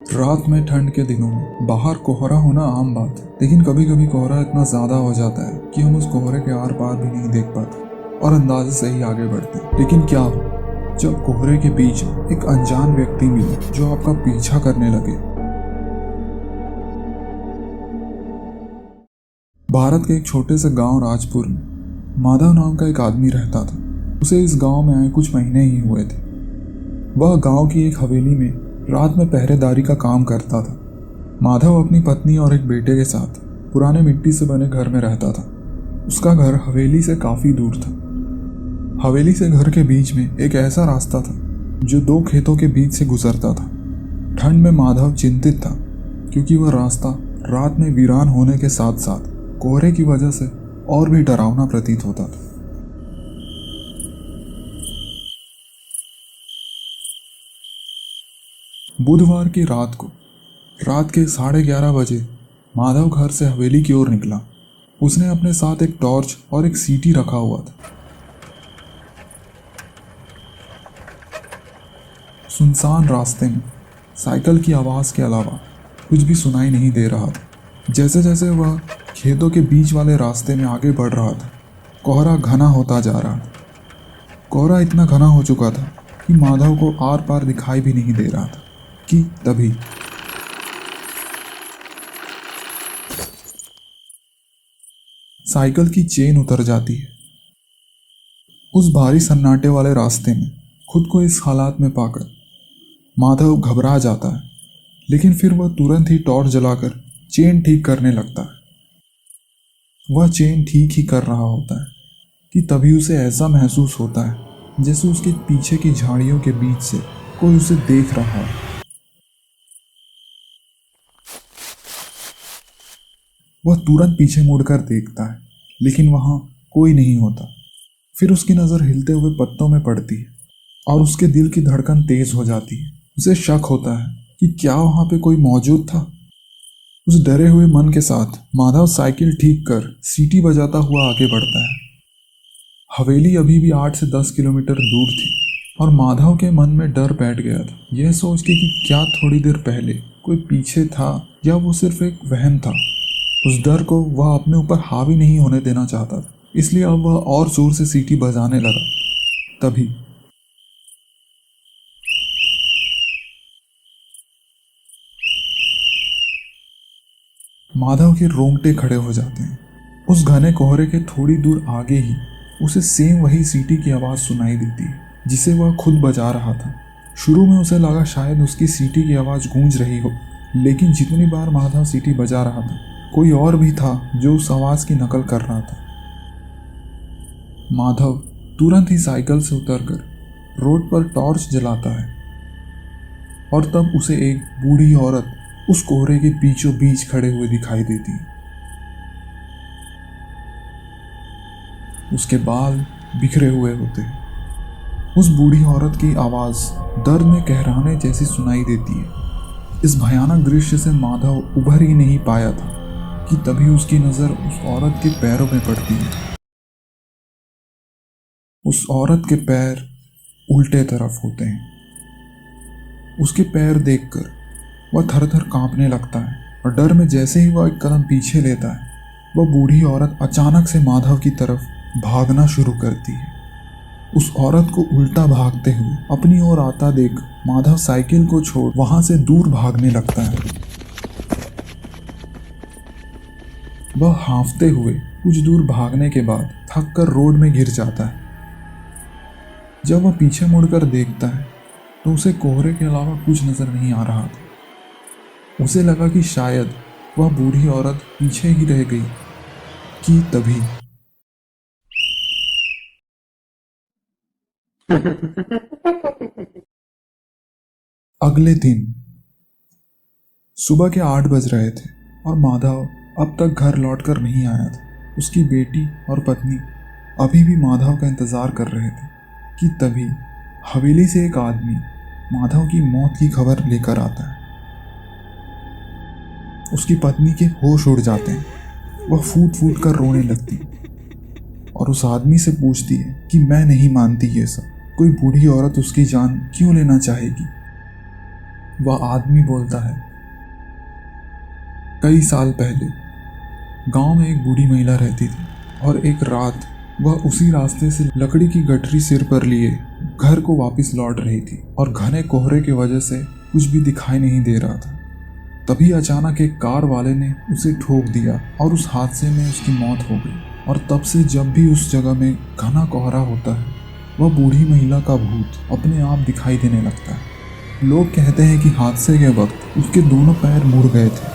रात में ठंड के दिनों में बाहर कोहरा होना आम बात है, लेकिन कभी कभी कोहरा इतना ज्यादा हो जाता है कि हम उस कोहरे के आर पार भी नहीं देख पाते और अंदाजे से ही आगे बढ़ते हैं। लेकिन क्या हो जब कोहरे के बीच एक अनजान व्यक्ति मिले जो आपका पीछा करने लगे। भारत के एक छोटे से गांव राजपुर में माधव नाम का एक आदमी रहता था। उसे इस गांव में आए कुछ महीने ही हुए थे। वह गांव की एक हवेली में रात में पहरेदारी का काम करता था। माधव अपनी पत्नी और एक बेटे के साथ पुराने मिट्टी से बने घर में रहता था। उसका घर हवेली से काफी दूर था। हवेली से घर के बीच में एक ऐसा रास्ता था जो दो खेतों के बीच से गुजरता था। ठंड में माधव चिंतित था क्योंकि वह रास्ता रात में वीरान होने के साथ साथ कोहरे की वजह से और भी डरावना प्रतीत होता था। बुधवार की रात के 11:30 बजे माधव घर से हवेली की ओर निकला। उसने अपने साथ एक टॉर्च और एक सीटी रखा हुआ था। सुनसान रास्ते में साइकिल की आवाज के अलावा कुछ भी सुनाई नहीं दे रहा था। जैसे जैसे वह खेतों के बीच वाले रास्ते में आगे बढ़ रहा था, कोहरा घना होता जा रहा था। कोहरा इतना घना हो चुका था कि माधव को आर पार दिखाई भी नहीं दे रहा था कि तभी साइकिल की चेन उतर जाती है। उस भारी सन्नाटे वाले रास्ते में खुद को इस हालात में पाकर माधव घबरा जाता है, लेकिन फिर वह तुरंत ही टॉर्च जलाकर चेन ठीक करने लगता है। वह चेन ठीक ही कर रहा होता है कि तभी उसे ऐसा महसूस होता है जैसे उसके पीछे की झाड़ियों के बीच से कोई उसे देख रहा है। वह तुरंत पीछे मुड़कर देखता है, लेकिन वहां कोई नहीं होता। फिर उसकी नजर हिलते हुए पत्तों में पड़ती है और उसके दिल की धड़कन तेज हो जाती है। उसे शक होता है कि क्या वहां पे कोई मौजूद था। उस डरे हुए मन के साथ माधव साइकिल ठीक कर सीटी बजाता हुआ आगे बढ़ता है। हवेली अभी भी 8 से 10 किलोमीटर दूर थी और माधव के मन में डर बैठ गया था, यह सोच के कि क्या थोड़ी देर पहले कोई पीछे था या वो सिर्फ एक वहम था। उस डर को वह अपने ऊपर हावी नहीं होने देना चाहता था, इसलिए अब वह और जोर से सीटी बजाने लगा। तभी माधव के रोंगटे खड़े हो जाते हैं। उस घने कोहरे के थोड़ी दूर आगे ही उसे सेम वही सीटी की आवाज़ सुनाई देती है जिसे वह खुद बजा रहा था। शुरू में उसे लगा शायद उसकी सीटी की आवाज़ गूंज रही हो, लेकिन जितनी बार माधव सीटी बजा रहा था कोई और भी था जो उस आवाज़ की नकल कर रहा था। माधव तुरंत ही साइकिल से उतरकर रोड पर टॉर्च जलाता है और तब उसे एक बूढ़ी औरत उस कोहरे के बीचों बीच खड़े हुए दिखाई देती है। उसके बाल बिखरे हुए होते हैं। उस बूढ़ी औरत की आवाज दर्द में कहराने जैसी सुनाई देती है। इस भयानक दृश्य से माधव उभर ही नहीं पाया था कि तभी उसकी नजर उस औरत के पैरों में पड़ती है। उस औरत के पैर उल्टे तरफ होते हैं। उसके पैर देखकर वह थर थर कांपने लगता है और डर में जैसे ही वह एक कदम पीछे लेता है, वह बूढ़ी औरत अचानक से माधव की तरफ भागना शुरू करती है। उस औरत को उल्टा भागते हुए अपनी ओर आता देख माधव साइकिल को छोड़ वहां से दूर भागने लगता है। वह हांफते हुए कुछ दूर भागने के बाद थक कर रोड में गिर जाता है। जब वह पीछे मुड़कर देखता है तो उसे कोहरे के अलावा कुछ नजर नहीं आ रहा था। उसे लगा कि शायद वह बूढ़ी औरत पीछे ही रह गई कि तभी अगले दिन सुबह के 8 बज रहे थे और माधव अब तक घर लौटकर नहीं आया था। उसकी बेटी और पत्नी अभी भी माधव का इंतजार कर रहे थे कि तभी हवेली से एक आदमी माधव की मौत की खबर लेकर आता है। उसकी पत्नी के होश उड़ जाते हैं। वह फूट फूट कर रोने लगती और उस आदमी से पूछती है कि मैं नहीं मानती ये सब, कोई बूढ़ी औरत उसकी जान क्यों लेना चाहेगी। वह आदमी बोलता है, कई साल पहले गांव में एक बूढ़ी महिला रहती थी और एक रात वह उसी रास्ते से लकड़ी की गठरी सिर पर लिए घर को वापस लौट रही थी और घने कोहरे की वजह से कुछ भी दिखाई नहीं दे रहा था। तभी अचानक एक कार वाले ने उसे ठोक दिया और उस हादसे में उसकी मौत हो गई। और तब से जब भी उस जगह में घना कोहरा होता है, वह बूढ़ी महिला का भूत अपने आप दिखाई देने लगता है। लोग कहते हैं कि हादसे के वक्त उसके दोनों पैर मुड़ गए थे